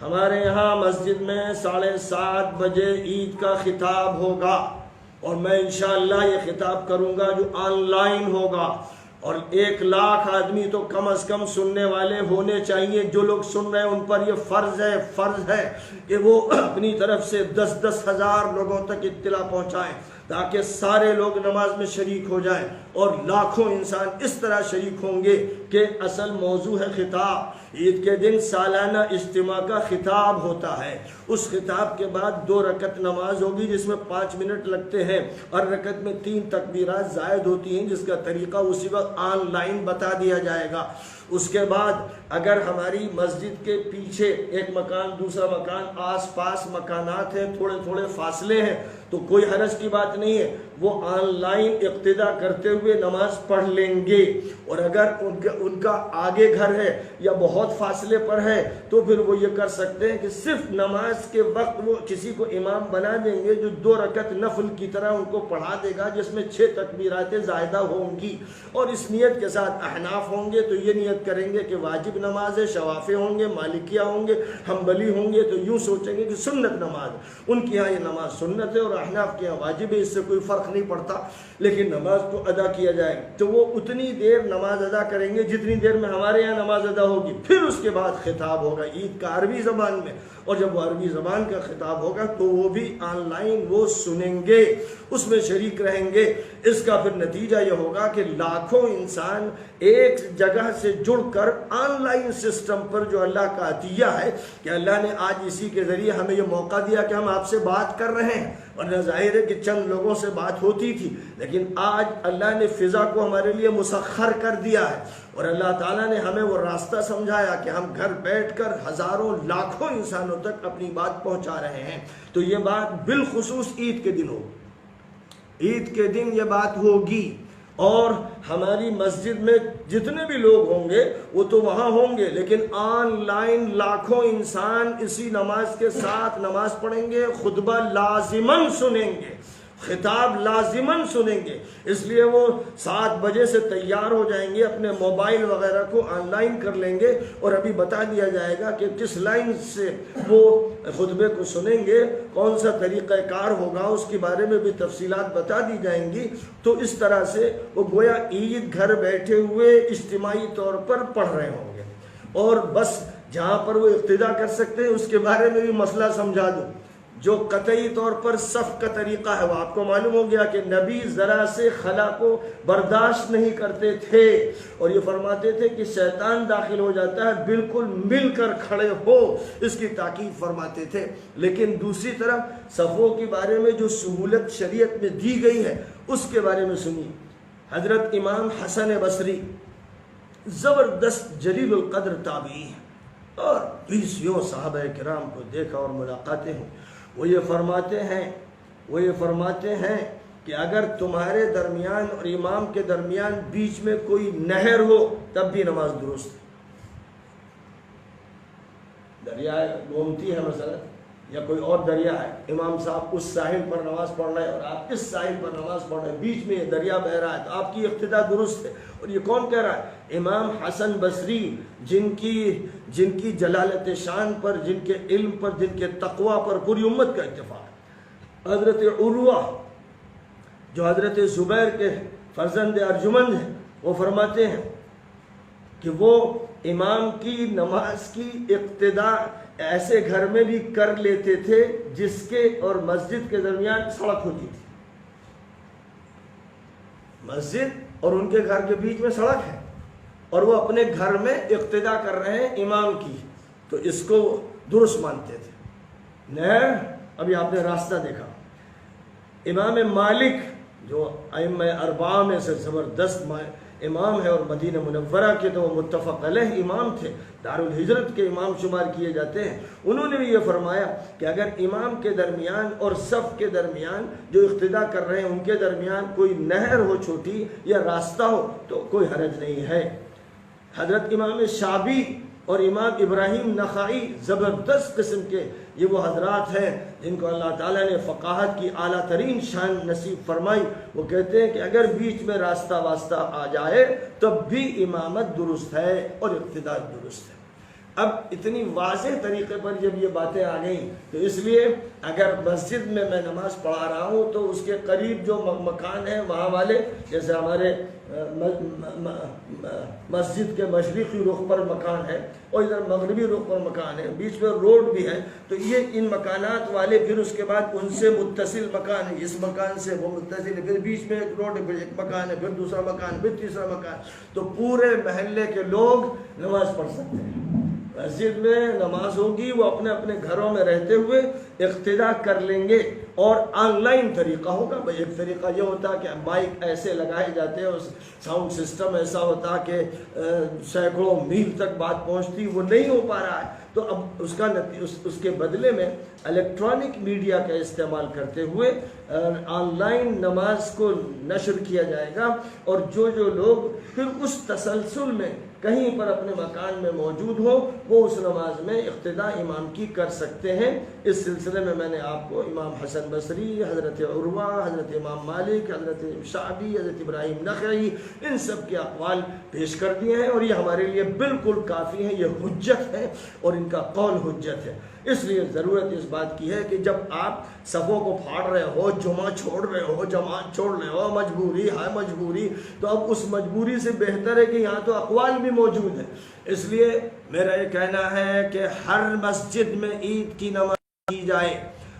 ہمارے یہاں مسجد میں 7:30 بجے عید کا خطاب ہوگا، اور میں انشاءاللہ یہ خطاب کروں گا جو آن لائن ہوگا، اور 1 لاکھ آدمی تو کم از کم سننے والے ہونے چاہیے۔ جو لوگ سن رہے ہیں ان پر یہ فرض ہے کہ وہ اپنی طرف سے 10 ہزار لوگوں تک اطلاع پہنچائیں، تاکہ سارے لوگ نماز میں شریک ہو جائیں، اور لاکھوں انسان اس طرح شریک ہوں گے کہ اصل موضوع ہے خطاب۔ عید کے دن سالانہ اجتماع کا خطاب ہوتا ہے، اس خطاب کے بعد 2 رکعت نماز ہوگی جس میں 5 منٹ لگتے ہیں، اور رکعت میں 3 تکبیرات زائد ہوتی ہیں، جس کا طریقہ اسی وقت آن لائن بتا دیا جائے گا۔ اس کے بعد اگر ہماری مسجد کے پیچھے ایک مکان دوسرا مکان آس پاس مکانات ہیں، تھوڑے فاصلے ہیں، تو کوئی حرج کی بات نہیں ہے، وہ آن لائن اقتداء کرتے ہوئے نماز پڑھ لیں گے۔ اور اگر ان کا آگے گھر ہے یا بہت فاصلے پر ہے تو پھر وہ یہ کر سکتے ہیں کہ صرف نماز کے وقت وہ کسی کو امام بنا دیں گے جو 2 رکعت نفل کی طرح ان کو پڑھا دے گا، جس میں 6 تکبیرات زائدہ ہوں گی، اور اس نیت کے ساتھ احناف ہوں گے تو یہ نیت کریں گے کہ واجب نماز ہے، شوافی ہوں گے، مالکیہ ہوں گے، حنبلی ہوں گے تو یوں سوچیں گے کہ سنت نماز، ان کے ہاں یہ نماز سنت ہے اور احناف کے ہاں واجب ہے، اس سے کوئی فرق نہیں پڑتا، لیکن نماز تو ادا کیا جائے گا۔ تو وہ اتنی دیر نماز ادا کریں گے جتنی دیر میں ہمارے یہاں نماز ادا ہوگی، پھر اس کے بعد خطاب ہوگا عید کا عربی زبان میں، اور جب وہ عربی زبان کا خطاب ہوگا تو وہ بھی آن لائن وہ سنیں گے، اس میں شریک رہیں گے۔ اس کا پھر نتیجہ یہ ہوگا کہ لاکھوں انسان ایک جگہ سے جڑ کر آن لائن سسٹم پر، جو اللہ کا عطیہ ہے کہ اللہ نے آج اسی کے ذریعے ہمیں یہ موقع دیا کہ ہم آپ سے بات کر رہے ہیں، ورنہ ظاہر ہے کہ چند لوگوں سے بات ہوتی تھی، لیکن آج اللہ نے فضا کو ہمارے لیے مسخر کر دیا ہے، اور اللہ تعالیٰ نے ہمیں وہ راستہ سمجھایا کہ ہم گھر بیٹھ کر ہزاروں لاکھوں انسانوں تک اپنی بات پہنچا رہے ہیں۔ تو یہ بات بالخصوص عید کے دن ہوگی، عید کے دن یہ بات ہوگی، اور ہماری مسجد میں جتنے بھی لوگ ہوں گے وہ تو وہاں ہوں گے، لیکن آن لائن لاکھوں انسان اسی نماز کے ساتھ نماز پڑھیں گے، خطبہ لازماً سنیں گے، خطاب لازماً سنیں گے۔ اس لیے وہ 7 بجے سے تیار ہو جائیں گے، اپنے موبائل وغیرہ کو آن لائن کر لیں گے، اور ابھی بتا دیا جائے گا کہ کس لائن سے وہ خطبے کو سنیں گے، کون سا طریقہ کار ہوگا، اس کے بارے میں بھی تفصیلات بتا دی جائیں گی۔ تو اس طرح سے وہ گویا عید گھر بیٹھے ہوئے اجتماعی طور پر پڑھ رہے ہوں گے، اور بس جہاں پر وہ اقتداء کر سکتے ہیں اس کے بارے میں بھی مسئلہ سمجھا دوں۔ جو قطعی طور پر صف کا طریقہ ہے، وہ آپ کو معلوم ہو گیا کہ نبی ذرا سے خلا کو برداشت نہیں کرتے تھے، اور یہ فرماتے تھے کہ شیطان داخل ہو جاتا ہے، بالکل مل کر کھڑے ہو، اس کی تاکید فرماتے تھے۔ لیکن دوسری طرف صفوں کے بارے میں جو سہولت شریعت میں دی گئی ہے اس کے بارے میں سنیے۔ حضرت امام حسن بصری زبردست جلیل القدر تابعی ہیں، اور 20 صحابہ کرام کو دیکھا اور ملاقاتیں ہیں۔ وہ یہ فرماتے ہیں کہ اگر تمہارے درمیان اور امام کے درمیان بیچ میں کوئی نہر ہو تب بھی نماز درست ہے۔ دریا گومتی ہے مثلا، یا کوئی اور دریا ہے، امام صاحب اس ساحل پر نماز پڑھ رہے ہیں اور آپ اس ساحل پر نماز پڑھ رہے ہیں، بیچ میں یہ دریا بہ رہا ہے، تو آپ کی اقتداء درست ہے۔ اور یہ کون کہہ رہا ہے؟ امام حسن بصری، جن کی جلالت شان پر، جن کے علم پر، جن کے تقوی پر پوری امت کا اتفاق ہے۔ حضرت عروہ جو حضرت زبیر کے فرزند ارجمند ہیں، وہ فرماتے ہیں کہ وہ امام کی نماز کی اقتداء ایسے گھر میں بھی کر لیتے تھے جس کے اور مسجد کے درمیان سڑک ہوتی تھی۔ مسجد اور ان کے گھر کے بیچ میں سڑک ہے، اور وہ اپنے گھر میں اقتداء کر رہے ہیں امام کی، تو اس کو درست مانتے تھے۔ نہر، ابھی آپ نے راستہ دیکھا۔ امام مالک جو ائمہ اربعہ میں سے زبردست امام ہے، اور مدینہ منورہ کے تو وہ متفق علیہ امام تھے، دارالہجرت کے امام شمار کیے جاتے ہیں۔ انہوں نے بھی یہ فرمایا کہ اگر امام کے درمیان اور صف کے درمیان جو اقتداء کر رہے ہیں ان کے درمیان کوئی نہر ہو چھوٹی یا راستہ ہو تو کوئی حرج نہیں ہے۔ حضرت امام شعبی اور امام ابراہیم نخعی زبردست قسم کے یہ وہ حضرات ہیں جن کو اللہ تعالیٰ نے فقاہت کی اعلیٰ ترین شان نصیب فرمائی۔ وہ کہتے ہیں کہ اگر بیچ میں راستہ واسطہ آ جائے تب بھی امامت درست ہے اور اقتداء درست ہے۔ اب اتنی واضح طریقے پر جب یہ باتیں آ گئیں تو اس لیے اگر مسجد میں نماز پڑھا رہا ہوں تو اس کے قریب جو مکان ہیں وہاں والے، جیسے ہمارے مسجد کے مشرقی رخ پر مکان ہے اور ادھر مغربی رخ پر مکان ہے، بیچ میں روڈ بھی ہے، تو یہ ان مکانات والے پھر اس کے بعد ان سے متصل مکان ہے، اس مکان سے وہ متصل ہے، پھر بیچ میں ایک روڈ ہے، پھر ایک مکان ہے، پھر دوسرا مکان، پھر تیسرا مکان، تو پورے محلے کے لوگ نماز پڑھ سکتے ہیں۔ مسجد میں نماز ہوگی، وہ اپنے اپنے گھروں میں رہتے ہوئے اقتداء کر لیں گے، اور آن لائن طریقہ ہوگا۔ بھائی ایک طریقہ یہ ہوتا کہ مائک ایسے لگائے جاتے ہیں، ساؤنڈ سسٹم ایسا ہوتا کہ سینکڑوں میل تک بات پہنچتی، وہ نہیں ہو پا رہا ہے، تو اب اس کے بدلے میں الیکٹرانک میڈیا کا استعمال کرتے ہوئے آن لائن نماز کو نشر کیا جائے گا، اور جو لوگ پھر اس تسلسل میں کہیں پر اپنے مکان میں موجود ہو وہ اس نماز میں اقتداء امام کی کر سکتے ہیں۔ اس سلسلے میں میں نے آپ کو امام حسن بصری، حضرت عروہ، حضرت امام مالک، حضرت شعبی، حضرت ابراہیم نخعی، ان سب کے اقوال پیش کر دیے ہیں، اور یہ ہمارے لیے بالکل کافی ہیں، یہ حجت ہے اور ان کا قول حجت ہے۔ اس لیے ضرورت اس بات کی ہے کہ جب آپ صفوں کو پھاڑ رہے ہو، جمعہ چھوڑ رہے ہو، جماعت چھوڑ رہے ہو، مجبوری ہے مجبوری، تو اب اس مجبوری سے بہتر ہے کہ یہاں تو اقوال بھی موجود ہیں۔ اس لیے میرا یہ کہنا ہے کہ ہر مسجد میں عید کی نماز کی جائے،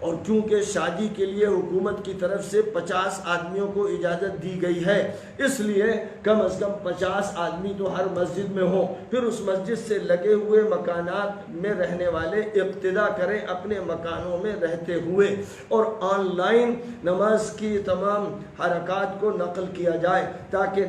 اور کیونکہ شادی کے لیے حکومت کی طرف سے 50 آدمیوں کو اجازت دی گئی ہے، اس لیے کم از کم 50 آدمی تو ہر مسجد میں ہوں، پھر اس مسجد سے لگے ہوئے مکانات میں رہنے والے اقتداء کریں اپنے مکانوں میں رہتے ہوئے، اور آن لائن نماز کی تمام حرکات کو نقل کیا جائے تاکہ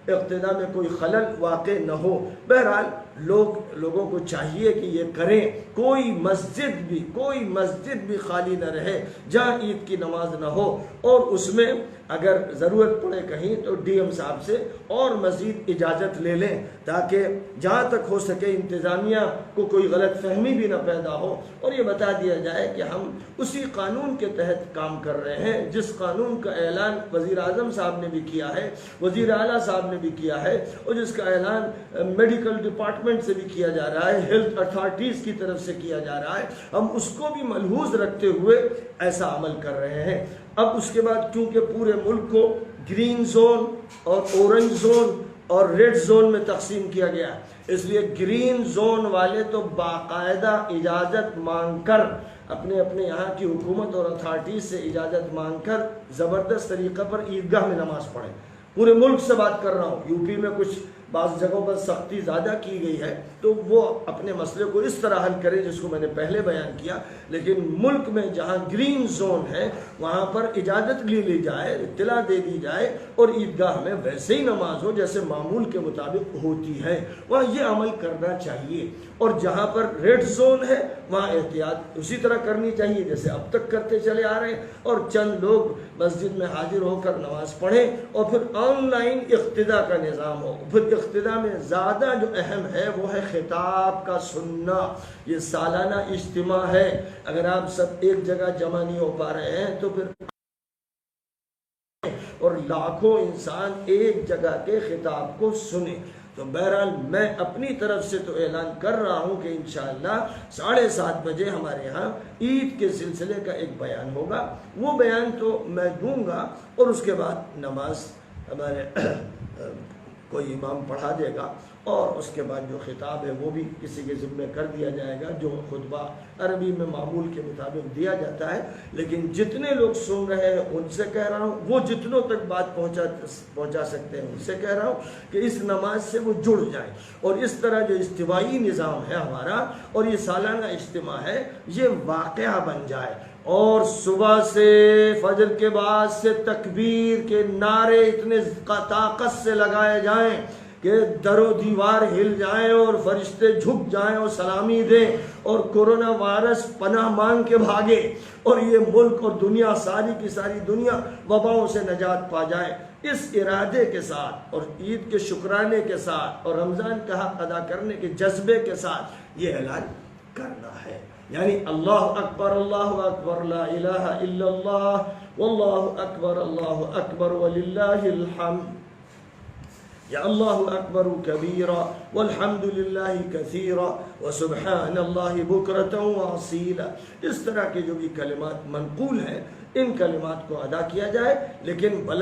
اقتداء میں کوئی خلل واقع نہ ہو۔ بہرحال لوگوں کو چاہیے کہ یہ کریں، کوئی مسجد بھی خالی نہ رہے جہاں عید کی نماز نہ ہو، اور اس میں اگر ضرورت پڑے کہیں تو ڈی ایم صاحب سے اور مزید اجازت لے لیں، تاکہ جہاں تک ہو سکے انتظامیہ کو کوئی غلط فہمی بھی نہ پیدا ہو، اور یہ بتا دیا جائے کہ ہم اسی قانون کے تحت کام کر رہے ہیں جس قانون کا اعلان وزیر اعظم صاحب نے بھی کیا ہے، وزیر اعلیٰ صاحب نے بھی کیا ہے، اور جس کا اعلان میڈیکل ڈپارٹمنٹ سے بھی کیا جا رہا ہے، ہیلتھ اتھارٹیز کی طرف سے کیا جا رہا ہے۔ ہم اس کو بھی ملحوظ رکھتے ہوئے ایسا عمل کر رہے ہیں۔ اب اس کے بعد کیونکہ پورے ملک کو گرین زون اور اورنج زون اور ریڈ زون میں تقسیم کیا گیا، اس لیے گرین زون والے تو باقاعدہ اجازت مانگ کر اپنے یہاں کی حکومت اور اتھارٹیز سے اجازت مانگ کر زبردست طریقہ پر عیدگاہ میں نماز پڑھیں۔ پورے ملک سے بات کر رہا ہوں، یو پی میں کچھ بعض جگہوں پر سختی زیادہ کی گئی ہے تو وہ اپنے مسئلے کو اس طرح حل کرے جس کو میں نے پہلے بیان کیا، لیکن ملک میں جہاں گرین زون ہے وہاں پر اجازت لی جائے، اطلاع دے دی جائے، اور عیدگاہ میں ویسے ہی نماز ہو جیسے معمول کے مطابق ہوتی ہے، وہاں یہ عمل کرنا چاہیے۔ اور جہاں پر ریڈ زون ہے وہاں احتیاط اسی طرح کرنی چاہیے جیسے اب تک کرتے چلے آ رہے ہیں، اور چند لوگ مسجد میں حاضر ہو کر نماز پڑھیں، اور پھر آن لائن اقتداء کا نظام ہو۔ پھر اقتداء میں زیادہ جو اہم ہے وہ ہے خطاب کا سننا۔ یہ سالانہ اجتماع ہے، اگر آپ سب ایک جگہ جمع نہیں ہو پا رہے ہیں تو پھر اور لاکھوں انسان ایک جگہ کے خطاب کو سنیں۔ تو بہرحال میں اپنی طرف سے تو اعلان کر رہا ہوں کہ انشاءاللہ 7:30 بجے ہمارے ہاں عید کے سلسلے کا ایک بیان ہوگا، وہ بیان تو میں دوں گا، اور اس کے بعد نماز ہمارے کوئی امام پڑھا دے گا، اور اس کے بعد جو خطاب ہے وہ بھی کسی کے ذمہ کر دیا جائے گا، جو خطبہ عربی میں معمول کے مطابق دیا جاتا ہے۔ لیکن جتنے لوگ سن رہے ہیں ان سے کہہ رہا ہوں، وہ جتنوں تک بات پہنچا سکتے ہیں ان سے کہہ رہا ہوں کہ اس نماز سے وہ جڑ جائیں، اور اس طرح جو استوائی نظام ہے ہمارا اور یہ سالانہ اجتماع ہے یہ واقعہ بن جائے، اور صبح سے فجر کے بعد سے تکبیر کے نعرے اتنے طاقت سے لگائے جائیں کہ در و دیوار ہل جائیں اور فرشتے جھک جائیں اور سلامی دیں، اور کورونا وائرس پناہ مانگ کے بھاگے، اور یہ ملک اور دنیا ساری کی ساری دنیا وباؤں سے نجات پا جائے۔ اس ارادے کے ساتھ اور عید کے شکرانے کے ساتھ اور رمضان کا حق ادا کرنے کے جذبے کے ساتھ یہ اعلان کرنا ہے، یعنی اللہ اکبر لا الہ الا اللہ واللہ اکبر وللہ الحمد۔ یا اللہ اکبر کبیرا والحمد للہ کثیرا وسبحان اللہ بکرۃ واصیلا. اس طرح کے جو بھی کلمات منقول ہیں ان کلمات کو ادا کیا جائے، لیکن